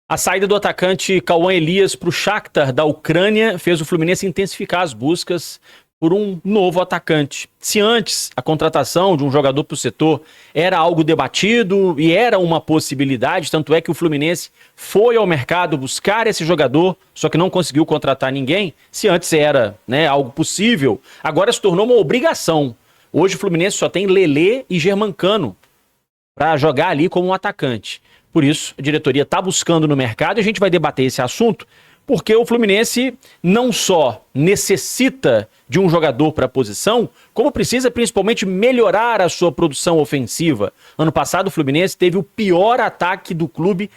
A saída do atacante Cauã Elias para o Shakhtar da Ucrânia fez o Fluminense intensificar as buscas por um novo atacante. Se antes a contratação de um jogador para o setor era algo debatido e era uma possibilidade, tanto é que o Fluminense foi ao mercado buscar esse jogador, só que não conseguiu contratar ninguém. Se antes era, algo possível, agora se tornou uma obrigação. Hoje o Fluminense só tem Lelê e Germancano para jogar ali como um atacante. Por isso, a diretoria está buscando no mercado e a gente vai debater esse assunto, porque o Fluminense não só necessita de um jogador para a posição, como precisa principalmente melhorar a sua produção ofensiva. Ano passado o Fluminense teve o pior ataque do clube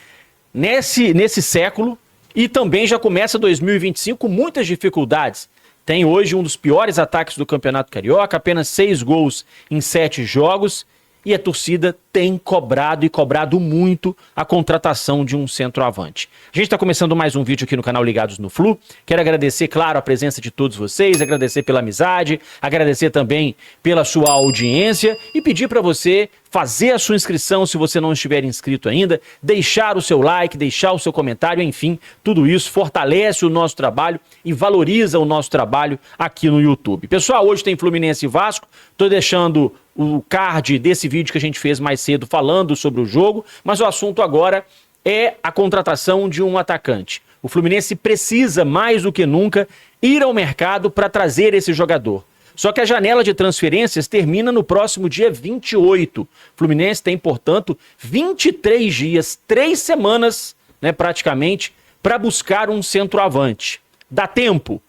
nesse século e também já começa 2025 com muitas dificuldades. Tem hoje um dos piores ataques do Campeonato Carioca, apenas 6 gols em 7 jogos. E a torcida tem cobrado e cobrado muito a contratação de um centroavante. A gente está começando mais um vídeo aqui no canal Ligados no Flu. Quero agradecer, claro, a presença de todos vocês, agradecer pela amizade, agradecer também pela sua audiência e pedir para você fazer a sua inscrição se você não estiver inscrito ainda, deixar o seu like, deixar o seu comentário, enfim, tudo isso fortalece o nosso trabalho e valoriza o nosso trabalho aqui no YouTube. Pessoal, hoje tem Fluminense e Vasco, estou deixando o card desse vídeo que a gente fez mais cedo falando sobre o jogo, mas o assunto agora é a contratação de um atacante. O Fluminense precisa, mais do que nunca, ir ao mercado para trazer esse jogador. Só que a janela de transferências termina no próximo dia 28. O Fluminense tem, portanto, 23 dias, 3 semanas, praticamente, para buscar um centroavante. Dá tempo,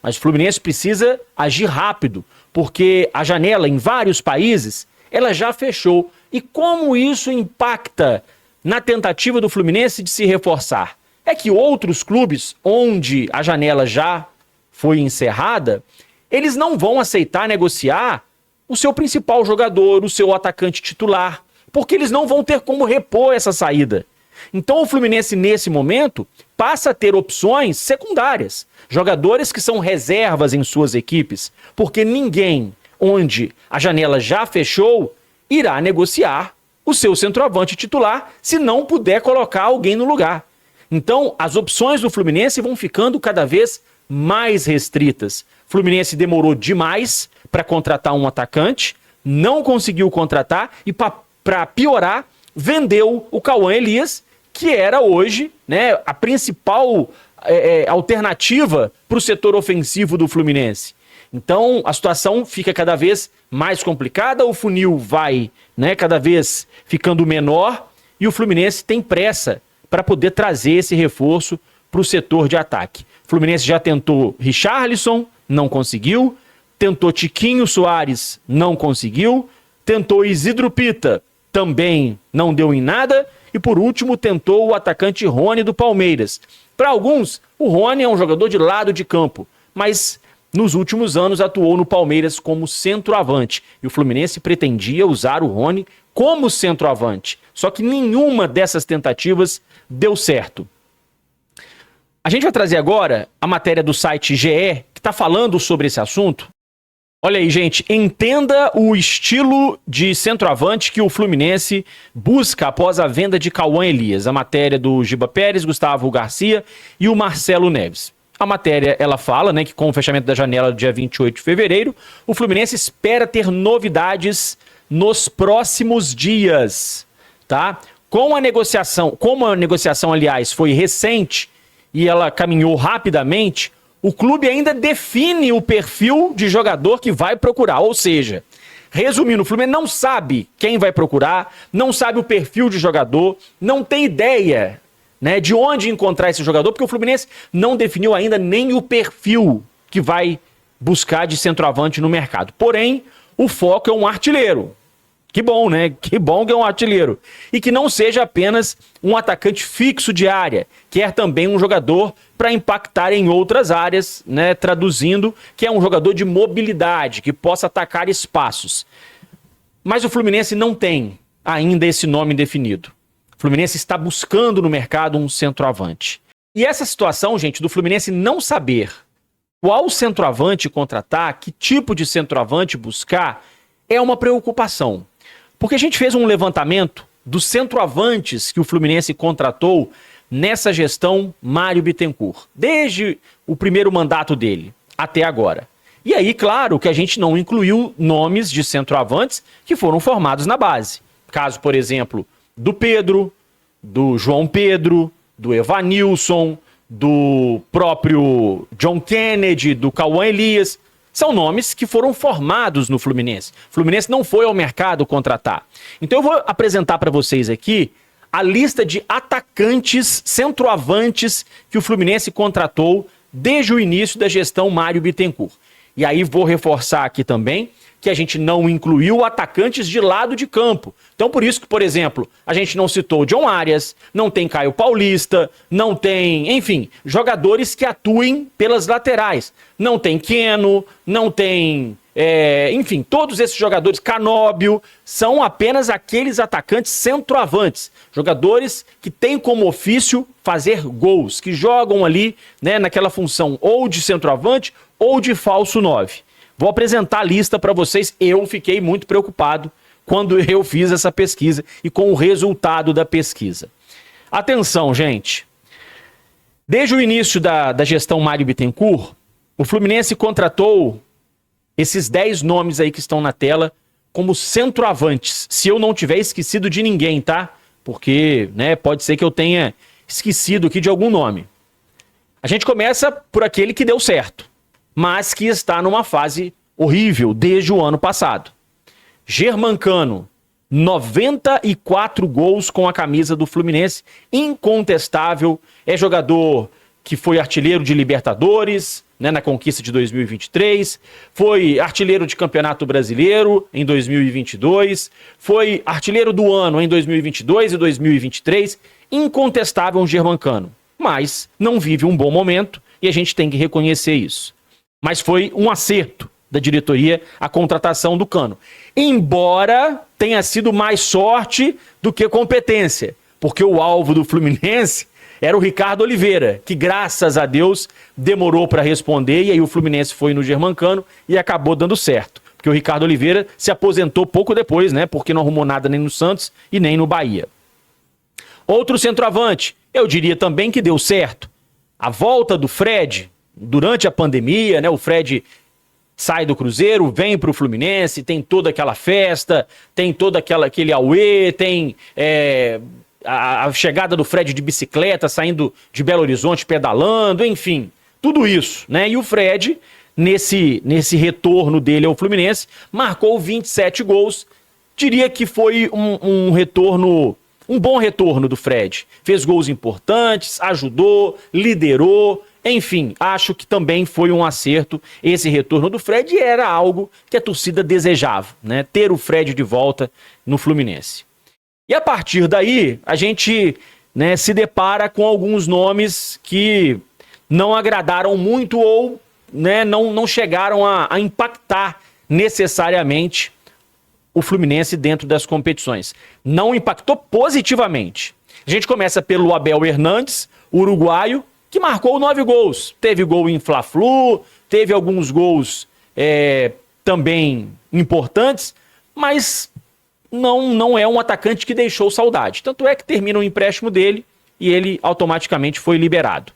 mas o Fluminense precisa agir rápido, porque a janela em vários países, ela já fechou. E como isso impacta na tentativa do Fluminense de se reforçar? É que outros clubes, onde a janela já foi encerrada, eles não vão aceitar negociar o seu principal jogador, o seu atacante titular, porque eles não vão ter como repor essa saída. Então o Fluminense, nesse momento, passa a ter opções secundárias, jogadores que são reservas em suas equipes, porque ninguém, onde a janela já fechou, irá negociar o seu centroavante titular se não puder colocar alguém no lugar. Então as opções do Fluminense vão ficando cada vez mais restritas. Fluminense demorou demais para contratar um atacante, não conseguiu contratar e, para piorar, vendeu o Cauã Elias, que era hoje a principal alternativa para o setor ofensivo do Fluminense. Então a situação fica cada vez mais complicada, o funil vai cada vez ficando menor e o Fluminense tem pressa para poder trazer esse reforço para o setor de ataque. O Fluminense já tentou Richarlison, não conseguiu. Tentou Tiquinho Soares, não conseguiu. Tentou Isidro Pita, também não deu em nada. E por último tentou o atacante Rony do Palmeiras. Para alguns, o Rony é um jogador de lado de campo, mas nos últimos anos atuou no Palmeiras como centroavante. E o Fluminense pretendia usar o Rony como centroavante. Só que nenhuma dessas tentativas deu certo. A gente vai trazer agora a matéria do site GE, que está falando sobre esse assunto. Olha aí, gente, entenda o estilo de centroavante que o Fluminense busca após a venda de Cauã Elias. A matéria do Giba Pérez, Gustavo Garcia e o Marcelo Neves. A matéria, ela fala que com o fechamento da janela do dia 28 de fevereiro, o Fluminense espera ter novidades nos próximos dias, tá? Como a negociação, aliás, foi recente, e ela caminhou rapidamente, o clube ainda define o perfil de jogador que vai procurar. Ou seja, resumindo, o Fluminense não sabe quem vai procurar, não sabe o perfil de jogador, não tem ideia de onde encontrar esse jogador, porque o Fluminense não definiu ainda nem o perfil que vai buscar de centroavante no mercado. Porém, o foco é um artilheiro. Que bom, Que bom que é um artilheiro. E que não seja apenas um atacante fixo de área. Quer também um jogador para impactar em outras áreas, traduzindo, que é um jogador de mobilidade, que possa atacar espaços. Mas o Fluminense não tem ainda esse nome definido. O Fluminense está buscando no mercado um centroavante. E essa situação, gente, do Fluminense não saber qual centroavante contratar, que tipo de centroavante buscar, é uma preocupação. Porque a gente fez um levantamento dos centroavantes que o Fluminense contratou nessa gestão Mário Bittencourt, desde o primeiro mandato dele até agora. E aí, claro, que a gente não incluiu nomes de centroavantes que foram formados na base. Caso, por exemplo, do Pedro, do João Pedro, do Evanilson, do próprio John Kennedy, do Cauã Elias. São nomes que foram formados no Fluminense. O Fluminense não foi ao mercado contratar. Então eu vou apresentar para vocês aqui a lista de atacantes, centroavantes que o Fluminense contratou desde o início da gestão Mário Bittencourt. E aí vou reforçar aqui também que a gente não incluiu atacantes de lado de campo. Então por isso que, por exemplo, a gente não citou o John Arias, não tem Caio Paulista, não tem, enfim, jogadores que atuem pelas laterais. Não tem Keno, não tem, enfim, todos esses jogadores, Canóbio, são apenas aqueles atacantes centroavantes. Jogadores que têm como ofício fazer gols, que jogam ali, né, naquela função ou de centroavante ou de falso 9. Vou apresentar a lista para vocês. Eu fiquei muito preocupado quando eu fiz essa pesquisa e com o resultado da pesquisa. Atenção, gente. Desde o início da gestão Mário Bittencourt, o Fluminense contratou esses 10 nomes aí que estão na tela como centroavantes. Se eu não tiver esquecido de ninguém, tá? Porque, né, pode ser que eu tenha esquecido aqui de algum nome. A gente começa por aquele que deu certo, mas que está numa fase horrível desde o ano passado. Germancano, 94 gols com a camisa do Fluminense, incontestável, é jogador que foi artilheiro de Libertadores, né, na conquista de 2023, foi artilheiro de Campeonato Brasileiro em 2022, foi artilheiro do ano em 2022 e 2023, incontestável um Germancano, mas não vive um bom momento e a gente tem que reconhecer isso. Mas foi um acerto da diretoria a contratação do Cano. Embora tenha sido mais sorte do que competência, porque o alvo do Fluminense era o Ricardo Oliveira, que graças a Deus demorou para responder e aí o Fluminense foi no Germancano e acabou dando certo. Porque o Ricardo Oliveira se aposentou pouco depois, né? Porque não arrumou nada nem no Santos e nem no Bahia. Outro centroavante, eu diria também que deu certo. A volta do Fred durante a pandemia, né? O Fred sai do Cruzeiro, vem para o Fluminense, tem toda aquela festa, tem todo aquele auê, tem a chegada do Fred de bicicleta, saindo de Belo Horizonte, pedalando, enfim, tudo isso, né? E o Fred, nesse retorno dele ao Fluminense, marcou 27 gols. Diria que foi um retorno, um bom retorno do Fred. Fez gols importantes, ajudou, liderou. Enfim, acho que também foi um acerto esse retorno do Fred e era algo que a torcida desejava, né? Ter o Fred de volta no Fluminense. E a partir daí, a gente, né, se depara com alguns nomes que não agradaram muito ou, né, não chegaram a impactar necessariamente o Fluminense dentro das competições. Não impactou positivamente. A gente começa pelo Abel Hernandes, uruguaio, que marcou 9 gols. Teve gol em Fla-Flu, teve alguns gols também importantes, mas não é um atacante que deixou saudade. Tanto é que termina o empréstimo dele e ele automaticamente foi liberado.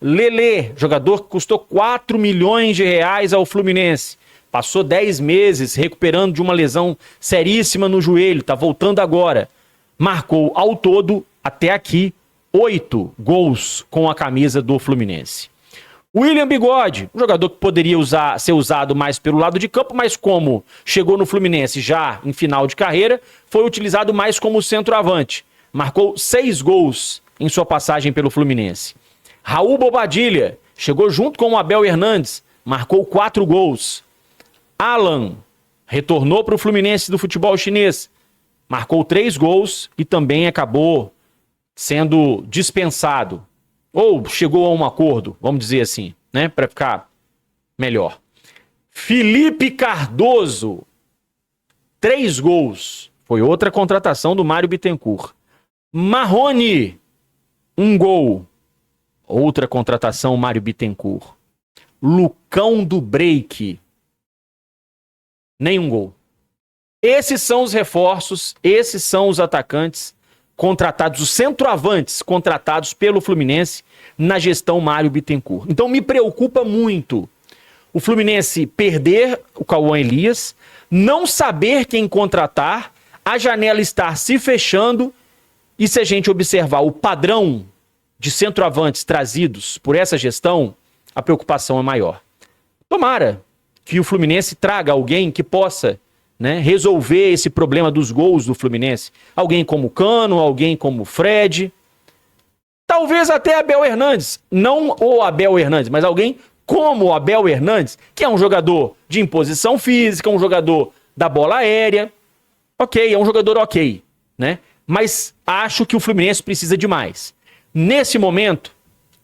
Lelê, jogador que custou 4 milhões de reais ao Fluminense. Passou 10 meses recuperando de uma lesão seríssima no joelho, tá voltando agora. Marcou ao todo, até aqui, 8 gols com a camisa do Fluminense. William Bigode, um jogador que poderia ser usado mais pelo lado de campo, mas como chegou no Fluminense já em final de carreira, foi utilizado mais como centroavante. Marcou 6 gols em sua passagem pelo Fluminense. Raul Bobadilha, chegou junto com o Abel Hernandes, marcou 4 gols. Alan, retornou para o Fluminense do futebol chinês, marcou 3 gols e também acabou sendo dispensado, ou chegou a um acordo, vamos dizer assim, né, para ficar melhor. Felipe Cardoso, 3 gols, foi outra contratação do Mário Bittencourt. Marrone, 1 gol, outra contratação Mário Bittencourt. Lucão do Break, nenhum gol. Esses são os reforços, esses são os atacantes contratados, os centroavantes contratados pelo Fluminense na gestão Mário Bittencourt. Então me preocupa muito o Fluminense perder o Cauã Elias, não saber quem contratar, a janela estar se fechando e se a gente observar o padrão de centroavantes trazidos por essa gestão, a preocupação é maior. Tomara que o Fluminense traga alguém que possa, né, resolver esse problema dos gols do Fluminense. Alguém como Cano, alguém como Fred, talvez até Abel Hernandes. Não o Abel Hernandes, mas alguém como o Abel Hernandes, que é um jogador de imposição física, um jogador da bola aérea. Ok, é um jogador ok, né? Mas acho que o Fluminense precisa de mais. Nesse momento,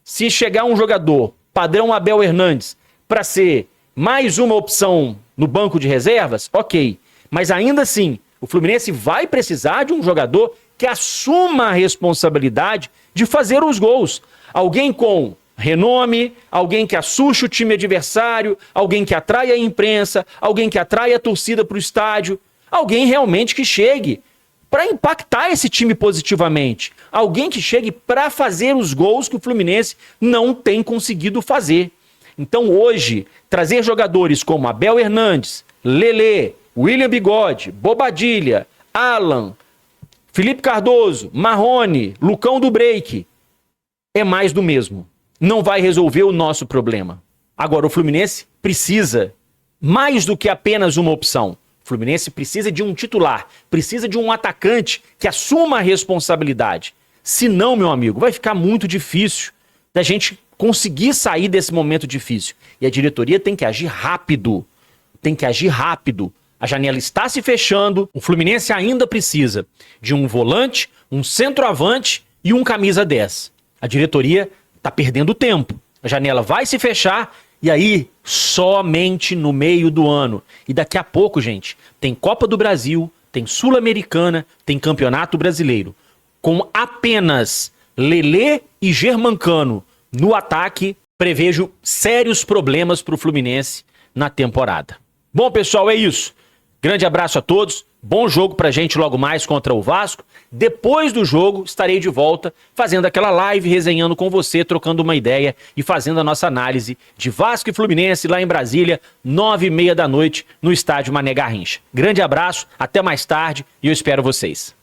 se chegar um jogador padrão Abel Hernandes para ser mais uma opção no banco de reservas, ok. Mas ainda assim, o Fluminense vai precisar de um jogador que assuma a responsabilidade de fazer os gols. Alguém com renome, alguém que assuste o time adversário, alguém que atrai a imprensa, alguém que atrai a torcida para o estádio, alguém realmente que chegue para impactar esse time positivamente, alguém que chegue para fazer os gols que o Fluminense não tem conseguido fazer. Então hoje, trazer jogadores como Abel Hernandes, Lelê, William Bigode, Bobadilha, Alan, Felipe Cardoso, Marrone, Lucão do Break, é mais do mesmo. Não vai resolver o nosso problema. Agora, o Fluminense precisa mais do que apenas uma opção. O Fluminense precisa de um titular, precisa de um atacante que assuma a responsabilidade. Se não, meu amigo, vai ficar muito difícil da gente conseguir sair desse momento difícil. E a diretoria tem que agir rápido. Tem que agir rápido. A janela está se fechando. O Fluminense ainda precisa de um volante, um centroavante e um camisa 10. A diretoria está perdendo tempo. A janela vai se fechar e aí somente no meio do ano. E daqui a pouco, gente, tem Copa do Brasil, tem Sul-Americana, tem Campeonato Brasileiro. Com apenas Lelê e Germancano no ataque, prevejo sérios problemas para o Fluminense na temporada. Bom, pessoal, é isso. Grande abraço a todos. Bom jogo pra gente logo mais contra o Vasco. Depois do jogo, estarei de volta fazendo aquela live, resenhando com você, trocando uma ideia e fazendo a nossa análise de Vasco e Fluminense lá em Brasília, 9h30 da noite, no estádio Mané Garrincha. Grande abraço, até mais tarde e eu espero vocês.